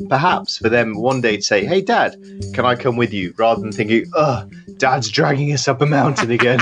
Perhaps for them one day to say, "Hey, Dad, can I come with you?" rather than thinking, "Ugh, Dad's dragging us up a mountain again."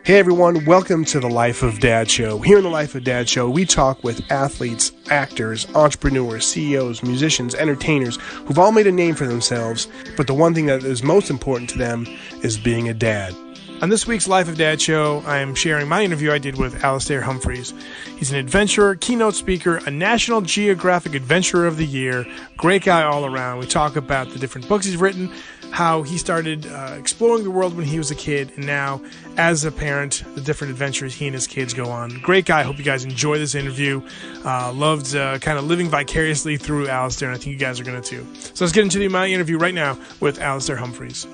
Hey everyone, welcome to the Life of Dad Show. Here in the Life of Dad Show, we talk with athletes, actors, entrepreneurs, CEOs, musicians, entertainers who've all made a name for themselves, but the one thing that is most important to them is being a dad. On this week's Life of Dad Show, I am sharing my interview I did with Alastair Humphreys. He's an adventurer, keynote speaker, a National Geographic Adventurer of the Year, great guy all around. We talk about the different books he's written, how he started exploring the world when he was a kid, and now, as a parent, the different adventures he and his kids go on. Great guy. Hope you guys enjoy this interview. Loved kind of living vicariously through Alastair, and I think you guys are going to too. So let's get into my interview right now with Alastair Humphreys.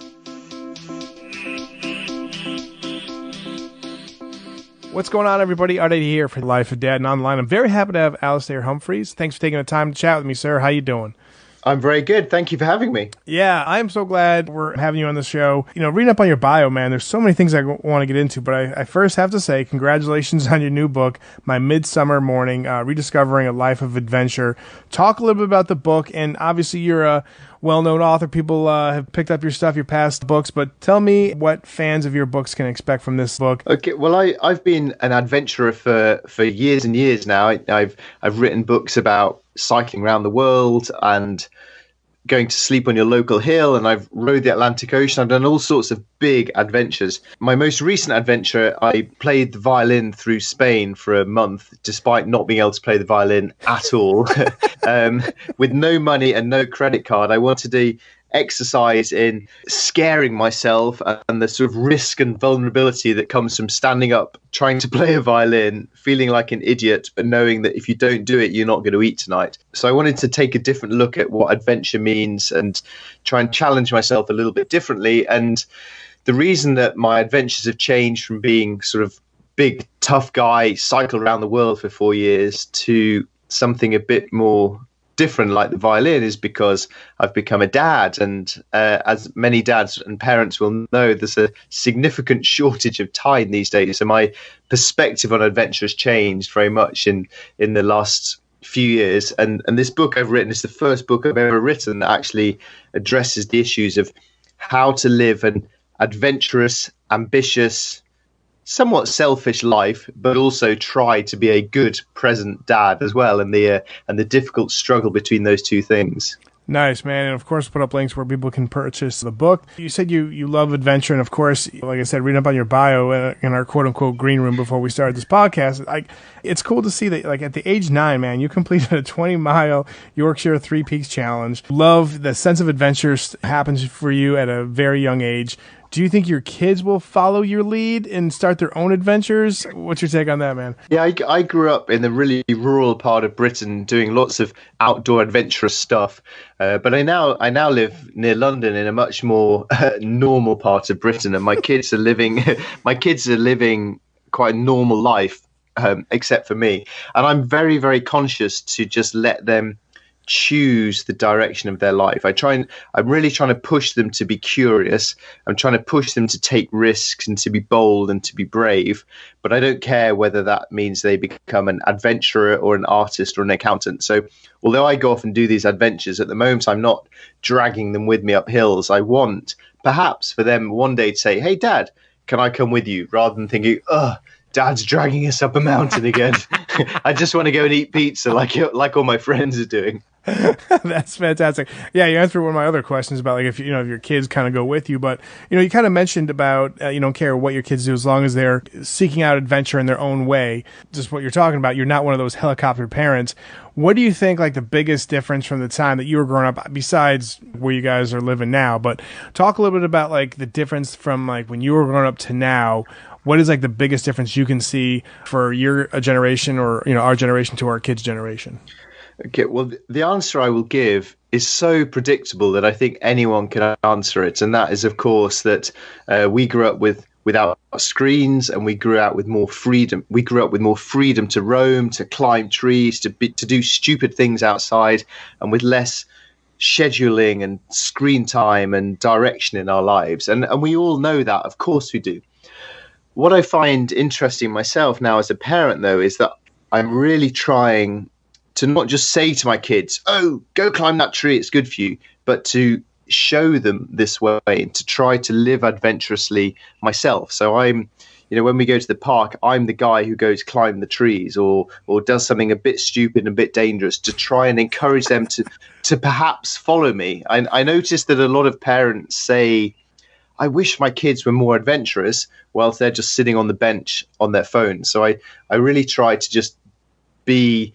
What's going on, everybody? Eddy here for Life of Dad and Online. I'm very happy to have Alastair Humphreys. Thanks for taking the time to chat with me, sir. How you doing? I'm very good. Thank you for having me. Yeah, I'm so glad we're having you on the show. You know, reading up on your bio, man, there's so many things I want to get into, but I first have to say congratulations on your new book, My Midsummer Morning, Rediscovering a Life of Adventure. Talk a little bit about the book, and obviously you're a well-known author. People have picked up your stuff, your past books, but tell me what fans of your books can expect from this book. Okay, well, I've been an adventurer for years and years now. I've written books about cycling around the world and going to sleep on your local hill, and I've rode the Atlantic Ocean. I've done all sorts of big adventures. My most recent adventure, I played the violin through Spain for a month, despite not being able to play the violin at all. With no money and no credit card. I wanted to exercise in scaring myself and the sort of risk and vulnerability that comes from standing up, trying to play a violin, feeling like an idiot, but knowing that if you don't do it, you're not going to eat tonight. So I wanted to take a different look at what adventure means and try and challenge myself a little bit differently. And the reason that my adventures have changed from being sort of big, tough guy, cycle around the world for 4 years to something a bit more different like the violin is because I've become a dad, and as many dads and parents will know, there's a significant shortage of time these days, so my perspective on adventure has changed very much in the last few years, and this book I've written is the first book I've ever written that actually addresses the issues of how to live an adventurous, ambitious, somewhat selfish life, but also try to be a good present dad as well, and the difficult struggle between those two things. Nice, man. And of course, put up links where people can purchase the book. You said you love adventure, and of course, like I said, reading up on your bio in our quote unquote green room before we started this podcast, it's cool to see that, like, at the age 9, man, you completed a 20-mile Yorkshire Three Peaks challenge. Love the sense of adventure happens for you at a very young age. Do you think your kids will follow your lead and start their own adventures? What's your take on that, man? Yeah, I grew up in the really rural part of Britain doing lots of outdoor adventurous stuff. But I now live near London in a much more normal part of Britain, and my kids are living quite a normal life, except for me. And I'm very, very conscious to just let them choose the direction of their life. I'm really trying to push them to be curious. I'm trying to push them to take risks and to be bold and to be brave. But I don't care whether that means they become an adventurer or an artist or an accountant. So although I go off and do these adventures, at the moment I'm not dragging them with me up hills. I want perhaps for them one day to say, "Hey, Dad, can I come with you?" rather than thinking, "Ugh, Dad's dragging us up a mountain again." I just want to go and eat pizza like all my friends are doing. That's fantastic. Yeah, you answered one of my other questions about, like, if your kids kind of go with you, but you kind of mentioned about you don't care what your kids do as long as they're seeking out adventure in their own way. Just what you're talking about. You're not one of those helicopter parents. What do you think, like, the biggest difference from the time that you were growing up, besides where you guys are living now? But talk a little bit about, like, the difference from, like, when you were growing up to now. What is, like, the biggest difference you can see for your generation or our generation to our kids' generation? Okay, well, the answer I will give is so predictable that I think anyone can answer it. And that is, of course, that we grew up without screens, and we grew up with more freedom. We grew up with more freedom to roam, to climb trees, to do stupid things outside, and with less scheduling and screen time and direction in our lives. And we all know that, of course we do. what I find interesting myself now as a parent, though, is that I'm really trying to not just say to my kids, "Oh, go climb that tree; it's good for you," but to show them this way and to try to live adventurously myself. So when we go to the park, I'm the guy who goes climb the trees or does something a bit stupid and a bit dangerous to try and encourage them to perhaps follow me. I noticed that a lot of parents say, I wish my kids were more adventurous, whilst they're just sitting on the bench on their phone. So I really try to just be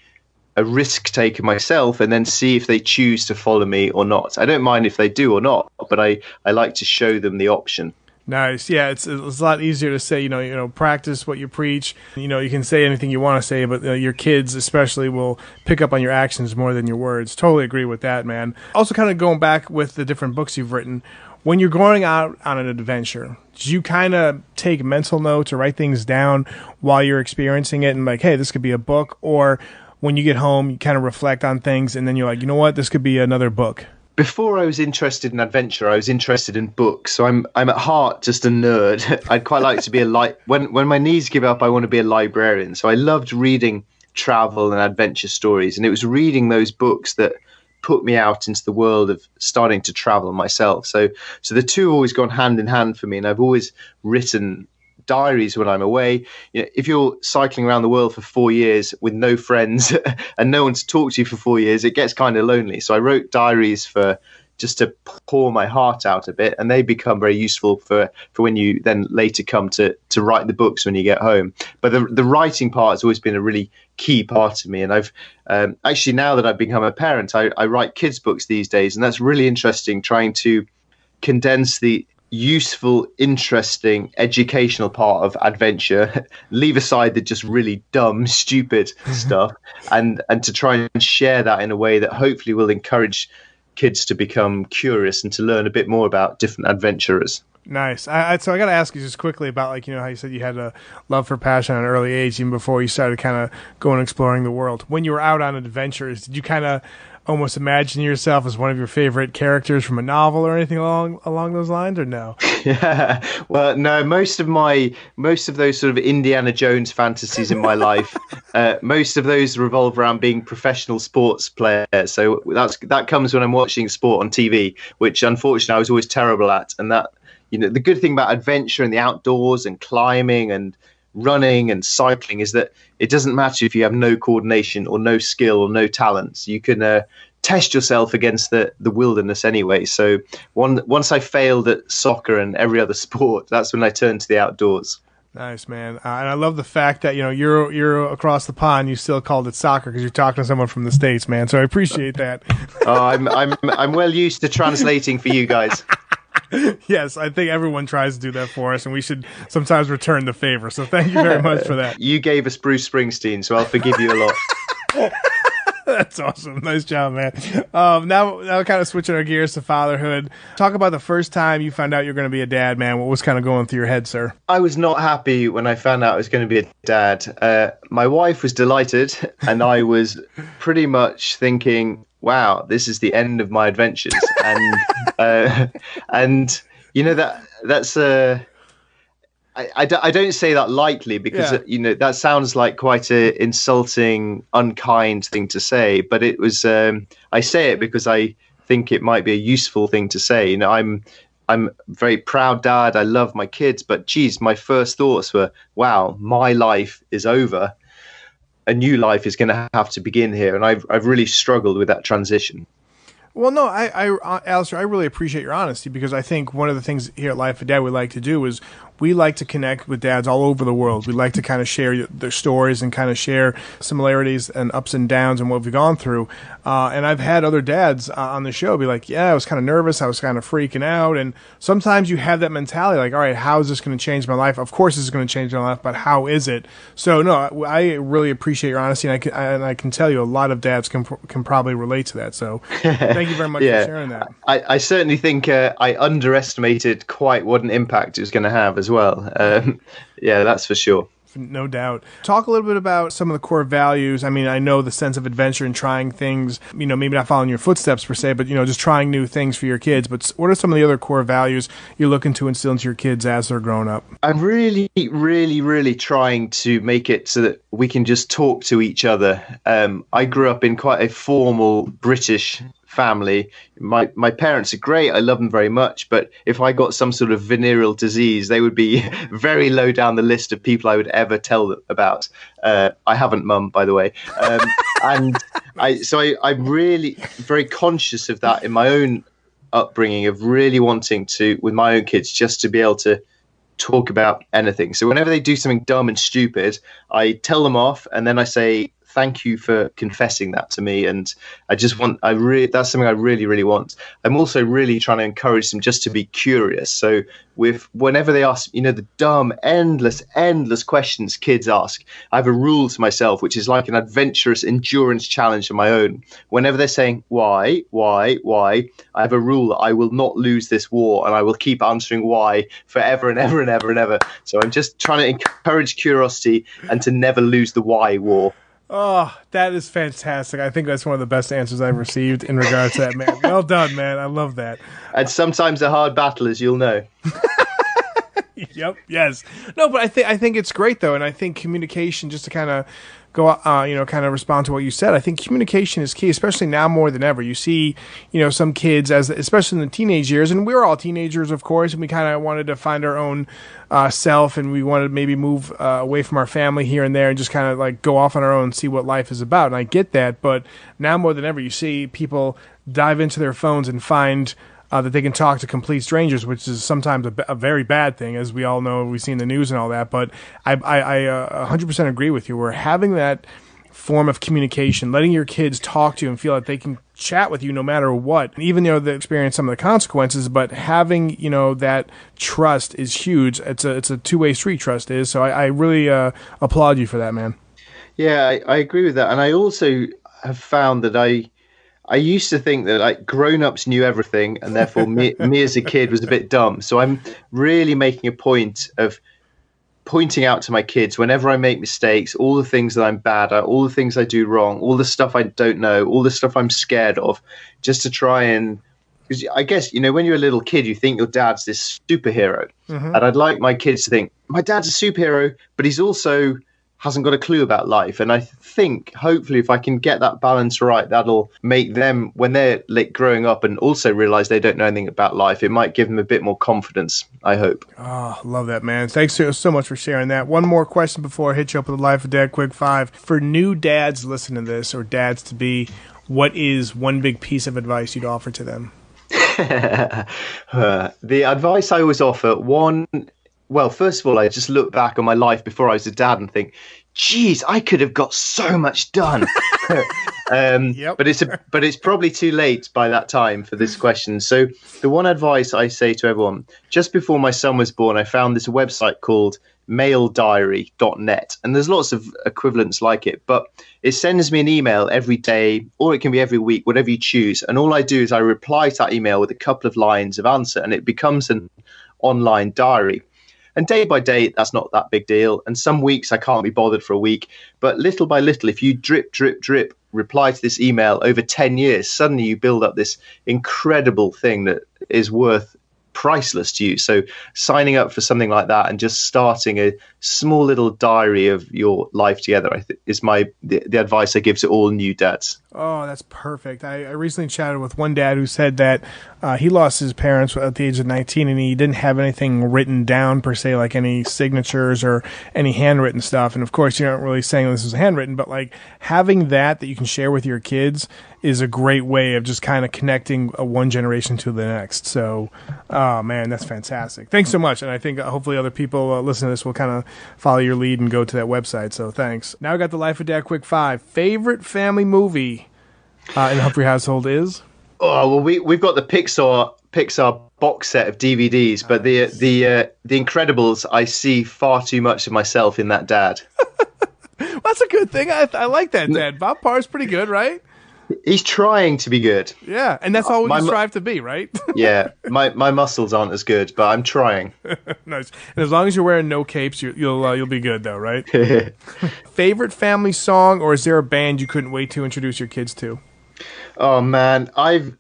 a risk taker myself and then see if they choose to follow me or not. I don't mind if they do or not, but I like to show them the option. Nice. Yeah, it's a lot easier to say, practice what you preach. You can say anything you want to say, but your kids especially will pick up on your actions more than your words. Totally agree with that, man. Also, kind of going back with the different books you've written, when you're going out on an adventure, do you kind of take mental notes or write things down while you're experiencing it and like, hey, this could be a book? Or when you get home, you kind of reflect on things and then you're like, you know what, this could be another book? Before I was interested in adventure, I was interested in books. So I'm at heart just a nerd. I'd quite like to be when my knees give up, I want to be a librarian. So I loved reading travel and adventure stories, and it was reading those books that put me out into the world of starting to travel myself. So the two have always gone hand in hand for me, and I've always written diaries when I'm away. If you're cycling around the world for 4 years with no friends and no one to talk to you for 4 years, it gets kind of lonely. So I wrote diaries for just to pour my heart out a bit, and they become very useful for when you then later come to write the books when you get home. But the writing part has always been a really key part of me, and I've actually, now that I've become a parent, I write kids books these days, and that's really interesting, trying to condense the useful, interesting, educational part of adventure, leave aside the just really dumb, stupid stuff, and to try and share that in a way that hopefully will encourage kids to become curious and to learn a bit more about different adventurers. Nice. So I got to ask you just quickly about, how you said you had a love for passion at an early age, even before you started kind of going exploring the world. When you were out on adventures, did you kind of almost imagine yourself as one of your favorite characters from a novel or anything along those lines, or no? Yeah, well, no. Most of those sort of Indiana Jones fantasies in my life, most of those revolve around being professional sports players. So that comes when I'm watching sport on TV, which unfortunately I was always terrible at. And that, the good thing about adventure and the outdoors and climbing and running and cycling is that it doesn't matter if you have no coordination or no skill or no talents. You can test yourself against the wilderness anyway. So once I failed at soccer and every other sport, that's when I turned to the outdoors. Nice, man. And I love the fact that you're across the pond, you still called it soccer because you're talking to someone from the States, man. So I appreciate that. I'm well used to translating for you guys. Yes, I think everyone tries to do that for us, and we should sometimes return the favor. So thank you very much for that. You gave us Bruce Springsteen, so I'll forgive you a lot. That's awesome. Nice job, man. Now kind of switching our gears to fatherhood. Talk about the first time you found out you're going to be a dad, man. What was kind of going through your head, sir? I was not happy when I found out I was going to be a dad. My wife was delighted, and I was pretty much thinking, wow, this is the end of my adventures. And that's I don't say that lightly because that sounds like quite a insulting, unkind thing to say. But it was I say it because I think it might be a useful thing to say. I'm a very proud dad. I love my kids, but geez, my first thoughts were, wow, my life is over. A new life is going to have to begin here, and I've really struggled with that transition. Well, no, Alastair, I really appreciate your honesty, because I think one of the things here at Life of Dad we like to do is we like to connect with dads all over the world. We like to kind of share their stories and kind of share similarities and ups and downs and what we've gone through. And I've had other dads on the show be like, yeah, I was kind of nervous. I was kind of freaking out. And sometimes you have that mentality like, all right, how is this going to change my life? Of course, this is going to change my life, but how is it? So, no, I really appreciate your honesty. And I can tell you a lot of dads can probably relate to that. So thank you very much for sharing that. I certainly think I underestimated quite what an impact it was going to have as well. Yeah, that's for sure. No doubt. Talk a little bit about some of the core values. I mean, I know the sense of adventure and trying things, maybe not following your footsteps per se, but, just trying new things for your kids. But what are some of the other core values you're looking to instill into your kids as they're growing up? I'm really, really, really trying to make it so that we can just talk to each other. I grew up in quite a formal British family. My parents are great. I love them very much. But if I got some sort of venereal disease, they would be very low down the list of people I would ever tell about. I haven't, Mum, by the way. I'm really very conscious of that in my own upbringing, of really wanting to, with my own kids, just to be able to talk about anything. So whenever they do something dumb and stupid, I tell them off, and then I say, thank you for confessing that to me. And that's something I really, really want. I'm also really trying to encourage them just to be curious. So whenever they ask, the dumb, endless questions kids ask, I have a rule to myself, which is like an adventurous endurance challenge of my own. Whenever they're saying, why, I have a rule that I will not lose this war, and I will keep answering why forever and ever and ever and ever. So I'm just trying to encourage curiosity and to never lose the why war. Oh, that is fantastic. I think that's one of the best answers I've received in regards to that, man. Well done, man. I love that. And sometimes a hard battle, as you'll know. Yep. Yes. No, but I think it's great though, and I think communication, just to kind of go, kind of respond to what you said. I think communication is key, especially now more than ever. You see, some kids, especially in the teenage years, and we were all teenagers, of course, and we kind of wanted to find our own self, and we wanted to maybe move away from our family here and there, and just kind of like go off on our own and see what life is about. And I get that, but now more than ever, you see people dive into their phones and find that they can talk to complete strangers, which is sometimes a very bad thing, as we all know. We've seen the news and all that. But I 100% agree with you. We're having that form of communication, letting your kids talk to you and feel that they can chat with you no matter what, even though they experience some of the consequences. But having that trust is huge. It's a two-way street. Trust is. So I really applaud you for that, man. Yeah, I agree with that, and I also have found that I used to think that like grown-ups knew everything, and therefore me as a kid was a bit dumb. So I'm really making a point of pointing out to my kids whenever I make mistakes, all the things that I'm bad at, all the things I do wrong, all the stuff I don't know, all the stuff I'm scared of, just to try and, because I guess, when you're a little kid, you think your dad's this superhero. Mm-hmm. And I'd like my kids to think, my dad's a superhero, but he's also hasn't got a clue about life. And I think hopefully if I can get that balance right, that'll make them, when they're growing up and also realize they don't know anything about life, it might give them a bit more confidence, I hope. Oh, love that, man. Thanks so much for sharing that. One more question before I hit you up with the Life of Dad Quick 5. For new dads listening to this, or dads to be, what is one big piece of advice you'd offer to them? The advice I always offer, well, first of all, I just look back on my life before I was a dad and think, geez, I could have got so much done. Yep. But it's probably too late by that time for this question. So the one advice I say to everyone, just before my son was born, I found this website called maildiary.net, and there's lots of equivalents like it, but it sends me an email every day, or it can be every week, whatever you choose. And all I do is I reply to that email with a couple of lines of answer, and it becomes an online diary. And day by day, that's not that big deal. And some weeks I can't be bothered for a week. But little by little, if you drip, reply to this email over 10 years, suddenly you build up this incredible thing that is worth priceless to you. So signing up for something like that and just starting a small little diary of your life together, I think, is the advice I give to all new dads. Oh, that's perfect. I recently chatted with one dad who said that he lost his parents at the age of 19, and he didn't have anything written down per se, like any signatures or any handwritten stuff. And of course, you're not really saying this is handwritten, but like having that you can share with your kids is a great way of just kind of connecting one generation to the next. So, oh man, that's fantastic. Thanks so much. And I think hopefully other people listening to this will kind of follow your lead and go to that website. So thanks. Now we got the Life of Dad Quick 5. Favorite family movie in the Humphrey household is? Oh, well, we've got the Pixar box set of DVDs, but the Incredibles, I see far too much of myself in that dad. That's a good thing. I like that dad. Bob Parr's pretty good, right? He's trying to be good. Yeah, and that's all we My can mu- strive to be, right? Yeah, my muscles aren't as good, but I'm trying. Nice. And as long as you're wearing no capes, you'll be good though, right? Favorite family song, or is there a band you couldn't wait to introduce your kids to? Oh man, I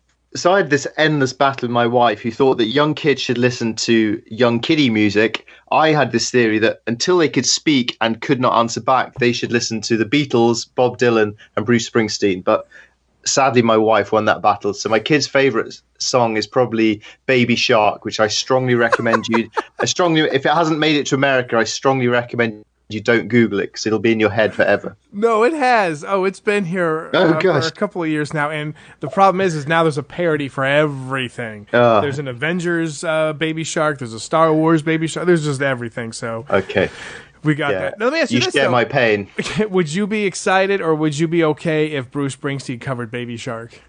had this endless battle with my wife who thought that young kids should listen to young kiddie music. I had this theory that until they could speak and could not answer back, they should listen to the Beatles, Bob Dylan, and Bruce Springsteen. But sadly, my wife won that battle. So my kid's favorite song is probably Baby Shark, which I strongly recommend you. If it hasn't made it to America, I strongly recommend you don't Google it because it'll be in your head forever. No, it has. Oh, it's been here for a couple of years now, and the problem is now there's a parody for everything. There's an Avengers Baby Shark. There's a Star Wars Baby Shark. There's just everything. So okay, we got that. Now, let me ask you this: share my pain. Would you be excited, or would you be okay if Bruce Springsteen covered Baby Shark?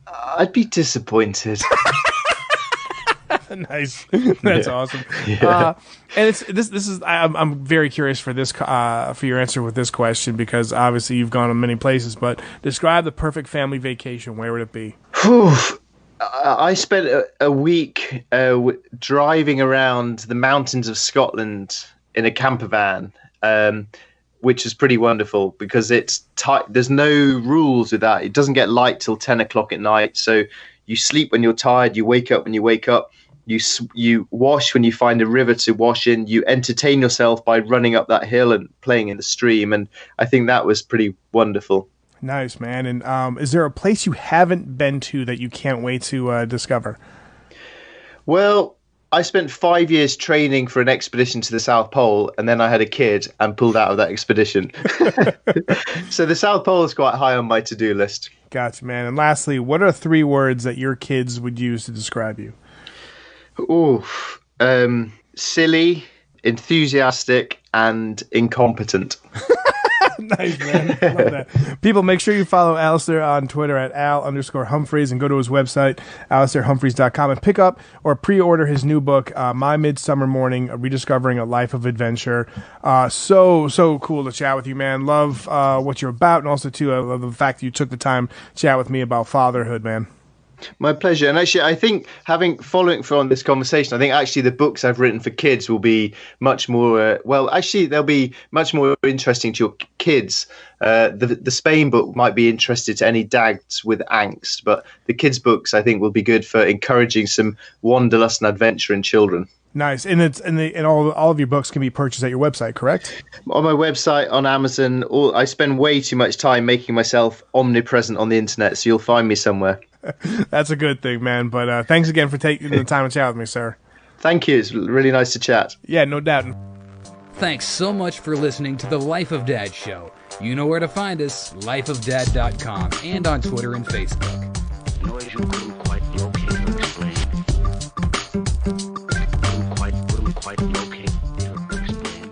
I'd be disappointed. Nice, that's awesome. Yeah. And it's this is I'm very curious for this for your answer with this question, because obviously you've gone to many places. But describe the perfect family vacation. Where would it be? I spent a week driving around the mountains of Scotland in a camper van, which is pretty wonderful because it's tight. There's no rules with that. It doesn't get light till 10 o'clock at night, so you sleep when you're tired. You wake up when you wake up. You wash when you find a river to wash in. You entertain yourself by running up that hill and playing in the stream. And I think that was pretty wonderful. Nice, man. And is there a place you haven't been to that you can't wait to discover? Well, I spent 5 years training for an expedition to the South Pole, and then I had a kid and pulled out of that expedition. So the South Pole is quite high on my to-do list. Gotcha, man. And lastly, what are 3 words that your kids would use to describe you? Silly, enthusiastic, and incompetent. Nice, man. Love that. People, make sure you follow Alastair on Twitter at Al_Humphreys and go to his website, alastairhumphreys.com, and pick up or pre-order his new book, My Midsummer Morning, Rediscovering a Life of Adventure. So cool to chat with you, man. Love what you're about, and also, too, I love the fact that you took the time to chat with me about fatherhood, man. My pleasure. And actually, I think following from this conversation, I think actually the books I've written for kids will be much more, they'll be much more interesting to your kids. The Spain book might be interested to any dads with angst, but the kids' books, I think, will be good for encouraging some wanderlust and adventure in children. Nice. And all of your books can be purchased at your website, correct? On my website, on Amazon. I spend way too much time making myself omnipresent on the internet, so you'll find me somewhere. That's a good thing, man. But thanks again for taking the time to chat with me, sir. Thank you. It's really nice to chat. Yeah, no doubt. Thanks so much for listening to the Life of Dad show. You know where to find us, lifeofdad.com, and on Twitter and Facebook. Noise you couldn't quite locate or explain. Wouldn't quite locate or explain.